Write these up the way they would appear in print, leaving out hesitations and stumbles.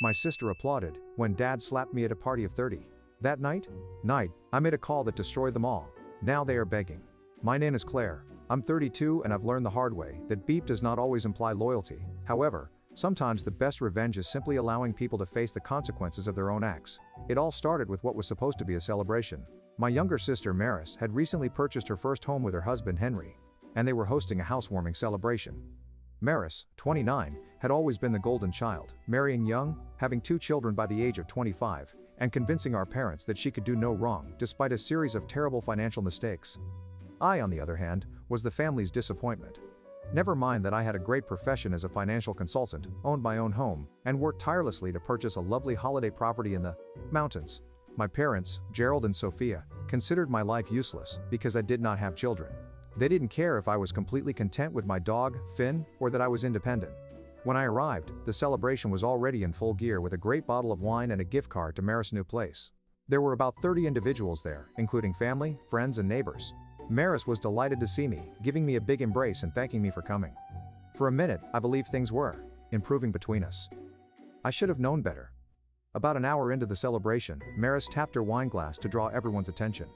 My sister applauded when Dad slapped me at a party of 30. That night, I made a call that destroyed them all. Now they are begging. My name is Claire. I'm 32 and I've learned the hard way that beep does not always imply loyalty. However, sometimes the best revenge is simply allowing people to face the consequences of their own acts. It all started with what was supposed to be a celebration. My younger sister Maris had recently purchased her first home with her husband Henry, and they were hosting a housewarming celebration. Maris, 29, had always been the golden child, marrying young, having 2 children by the age of 25, and convincing our parents that she could do no wrong despite a series of terrible financial mistakes. I, on the other hand, was the family's disappointment. Never mind that I had a great profession as a financial consultant, owned my own home, and worked tirelessly to purchase a lovely holiday property in the mountains. My parents, Gerald and Sophia, considered my life useless because I did not have children. They didn't care if I was completely content with my dog, Finn, or that I was independent. When I arrived, the celebration was already in full gear with a great bottle of wine and a gift card to Maris' new place. There were about 30 individuals there, including family, friends, and neighbors. Maris was delighted to see me, giving me a big embrace and thanking me for coming. For a minute, I believed things were improving between us. I should have known better. About an hour into the celebration, Maris tapped her wine glass to draw everyone's attention.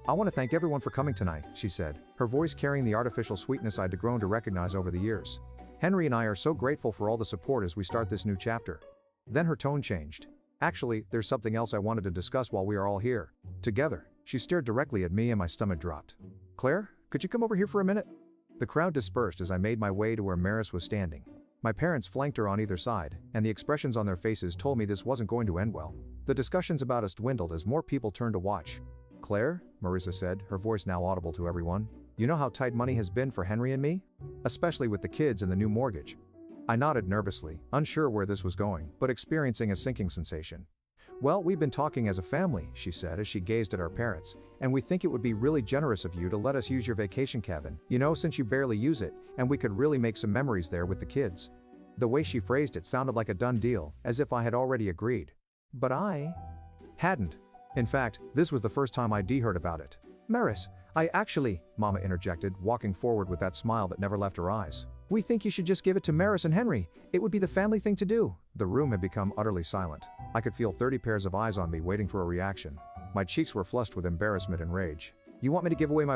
"I want to thank everyone for coming tonight," she said, her voice carrying the artificial sweetness I'd grown to recognize over the years. "Henry and I are so grateful for all the support as we start this new chapter." Then her tone changed. "Actually, there's something else I wanted to discuss while we are all here together." She stared directly at me and my stomach dropped. "Claire, could you come over here for a minute?" The crowd dispersed as I made my way to where Maris was standing. My parents flanked her on either side, and the expressions on their faces told me this wasn't going to end well. The discussions about us dwindled as more people turned to watch. "Claire," Marissa said, her voice now audible to everyone, "you know how tight money has been for Henry and me? Especially with the kids and the new mortgage." I nodded nervously, unsure where this was going, but experiencing a sinking sensation. "Well, we've been talking as a family," she said as she gazed at our parents, "and we think it would be really generous of you to let us use your vacation cabin, since you barely use it, and we could really make some memories there with the kids." The way she phrased it sounded like a done deal, as if I had already agreed. But I hadn't. In fact, this was the first time I'd heard about it. "Maris, Mama interjected, walking forward with that smile that never left her eyes. "We think you should just give it to Maris and Henry. It would be the family thing to do." The room had become utterly silent. I could feel 30 pairs of eyes on me waiting for a reaction. My cheeks were flushed with embarrassment and rage. "You want me to give away my